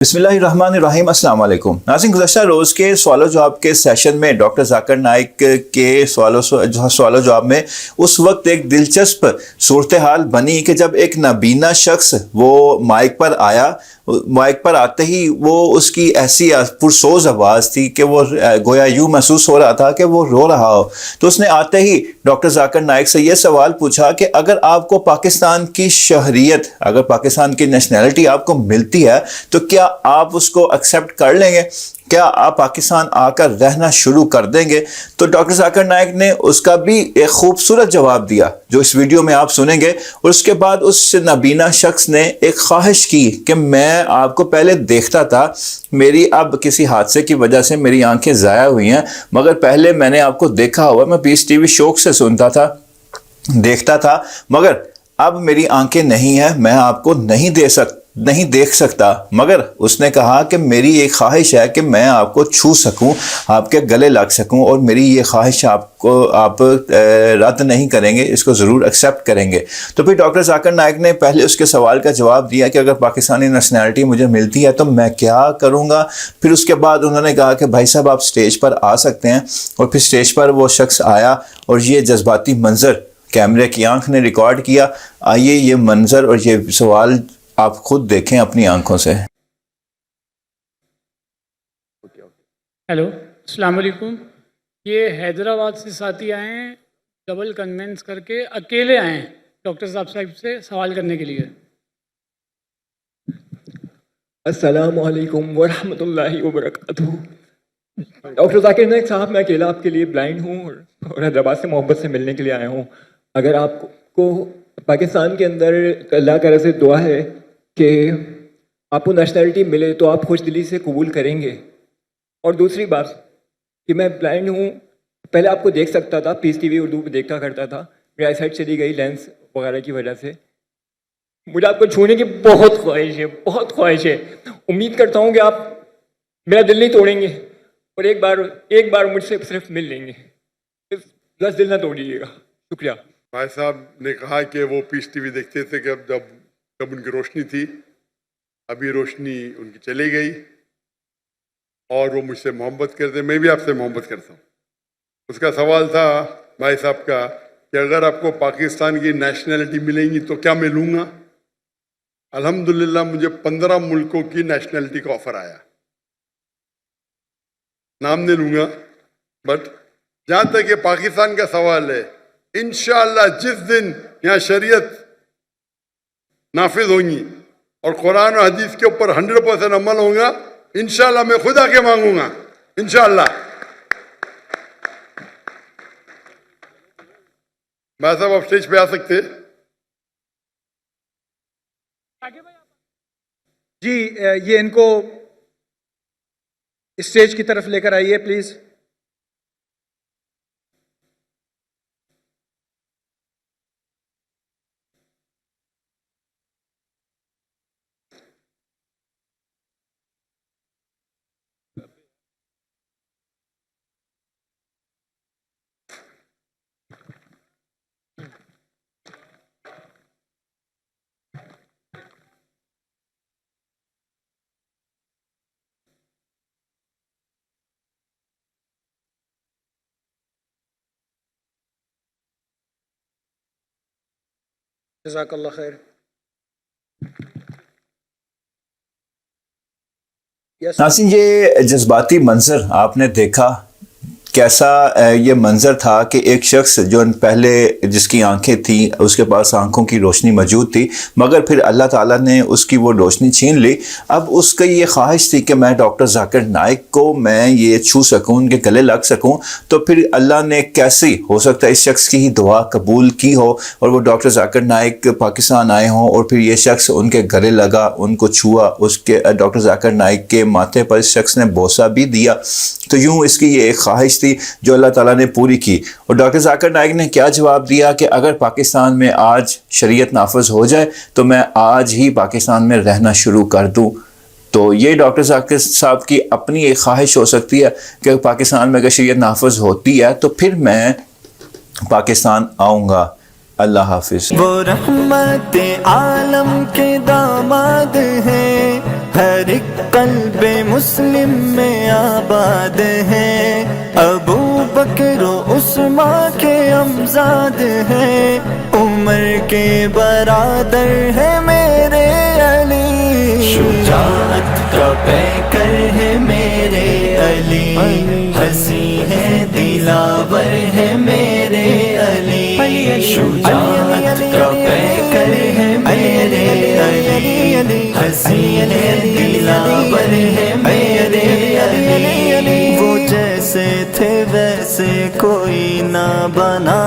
बिस्मिल्लाहिर्रहमानिर्रहीम। अस्सलाम वालेकुम नाज़रीन, गुज़श्ता रोज़ के सवाल जवाब के सेशन में डॉक्टर ज़ाकिर नाइक के सवाल जवाब में उस वक्त एक दिलचस्प सूरत हाल बनी कि जब एक नाबीना शख्स वो माइक पर आया, माइक पर आते ही वो उसकी ऐसी पुरसोज आवाज़ थी कि वो गोया यूँ महसूस हो रहा था कि वो रो रहा हो। तो उसने आते ही डॉक्टर ज़ाकिर नाइक से ये सवाल पूछा कि अगर आपको पाकिस्तान की शहरियत, अगर पाकिस्तान की नेशनैलिटी आपको मिलती है तो क्या आप उसको एक्सेप्ट कर लेंगे? क्या आप पाकिस्तान आकर रहना शुरू कर देंगे? तो डॉक्टर ज़ाकिर नाइक ने उसका भी एक खूबसूरत जवाब दिया जो इस वीडियो में आप सुनेंगे। और उसके बाद उस नाबीना शख्स ने एक ख्वाहिश की कि मैं आपको पहले देखता था, मेरी अब किसी हादसे की वजह से मेरी आंखें ज़ाया हुई हैं, मगर पहले मैंने आपको देखा हुआ, मैं पीस टीवी शौक से सुनता था, देखता था, मगर अब मेरी आंखें नहीं है, मैं आपको नहीं देख सकता। मगर उसने कहा कि मेरी ये ख्वाहिश है कि मैं आपको छू सकूं, आपके गले लग सकूं, और मेरी ये ख्वाहिश आप रद्द नहीं करेंगे, इसको ज़रूर एक्सेप्ट करेंगे। तो फिर डॉक्टर ज़ाकिर नाइक ने पहले उसके सवाल का जवाब दिया कि अगर पाकिस्तानी नेशनैलिटी मुझे मिलती है तो मैं क्या करूँगा। फिर उसके बाद उन्होंने कहा कि भाई साहब आप स्टेज पर आ सकते हैं। और फिर स्टेज पर वो शख्स आया और ये जज्बाती मंज़र कैमरे की आंख ने रिकॉर्ड किया। आइए ये मंज़र और ये सवाल आप खुद देखें अपनी आंखों से। हेलो, अस्सलाम वालेकुम। ये हैदराबाद से साथी आए हैं, डबल कन्वेंस करके अकेले आए हैं डॉक्टर साहब से सवाल करने के लिए। अस्सलामु अलैकुम वरहमतुल्लाहि वबरकातुहू। डॉक्टर ज़ाकिर नाइक साहब, मैं अकेला आपके लिए ब्लाइंड हूँ और हैदराबाद से मोहब्बत से मिलने के लिए आया हूँ। अगर आपको पाकिस्तान के अंदर अल्लाह की तरफ से दुआ है कि आपको नेशनैलिटी मिले तो आप खुश दिली से कबूल करेंगे। और दूसरी बात कि मैं ब्लाइंड हूँ, पहले आपको देख सकता था, पीस टीवी उर्दू पे देखा करता था, मेरी आई साइट चली गई लेंस वगैरह की वजह से। मुझे आपको छूने की बहुत ख्वाहिश है। उम्मीद करता हूँ कि आप मेरा दिल नहीं तोड़ेंगे और एक बार मुझसे सिर्फ मिल लेंगे। बस दिल ना तोड़िएगा। शुक्रिया। भाई साहब ने कहा कि वो पीस टीवी देखते थे कि जब उनकी रोशनी थी, अभी रोशनी उनकी चली गई और वो मुझसे मोहब्बत करते, मैं भी आपसे मोहब्बत करता हूँ। उसका सवाल था भाई साहब का कि अगर आपको पाकिस्तान की नेशनैलिटी मिलेंगी तो क्या मैं लूँगा। अल्हम्दुलिल्लाह मुझे 15 मुल्कों की नेशनैलिटी का ऑफ़र आया। नाम नहीं लूँगा, बट जहाँ तक ये पाकिस्तान का सवाल है, इंशाअल्लाह जिस दिन यहाँ शरीयत नाफिज होंगी और कुरान और हदीस के ऊपर 100% अमल होगा, इंशाअल्लाह मैं खुद आके मांगूंगा। इंशाअल्लाह। भाई साहब आप स्टेज पे आ सकते हैं। जी, ये इनको स्टेज की तरफ लेकर आइए प्लीज। जज़ाकल्लाह खैर। नाज़रीन, ये जज्बाती मंजर आपने देखा, कैसा ये मंजर था कि एक शख्स जो पहले जिसकी आंखें थी, उसके पास आंखों की रोशनी मौजूद थी, मगर फिर अल्लाह ताला ने उसकी वो रोशनी छीन ली। अब उसका ये ख्वाहिश थी कि मैं डॉक्टर ज़ाकिर नाइक को मैं ये छू सकूं, उनके गले लग सकूं। तो फिर अल्लाह ने कैसे हो सकता है इस शख्स की ही दुआ कबूल की हो और वो डॉक्टर ज़ाकिर नाइक पाकिस्तान आए हों और फिर ये शख्स उनके गले लगा, उनको छुआ, उसके डॉक्टर ज़ाकिर नाइक के माथे पर इस शख्स ने बोसा भी दिया। तो यूँ इसकी ये एक ख्वाहिश थी जो अल्लाह ताला ने पूरी की। और डॉक्टर ज़ाकिर नाइक ने क्या जवाब दिया कि अगर पाकिस्तान में आज शरीयत नाफिज हो जाए तो मैं आज ही पाकिस्तान में रहना शुरू कर दूं। तो ये डॉक्टर ज़ाकिर साहब की अपनी एक ख्वाहिश हो सकती है कि पाकिस्तान में अगर शरीयत नाफिज होती है तो फिर मैं पाकिस्तान आऊँगा। अल्लाह हाफिज़। वो रहमत आलम के दामाद हैं। ہر ایک قلب مسلم میں آباد ہیں، ابو بکر و عثمان کے امزاد ہیں، عمر کے برادر ہے میرے علی، شجاعت کا پیکر ہے میرے علی، ہنسی ہے دلاور ہے میرے علی، شجاعت کا پیکر ہے میرے علی، ہنسی ہے دلاور ہے میرے علی، وہ جیسے تھے ویسے کوئی نہ بنا،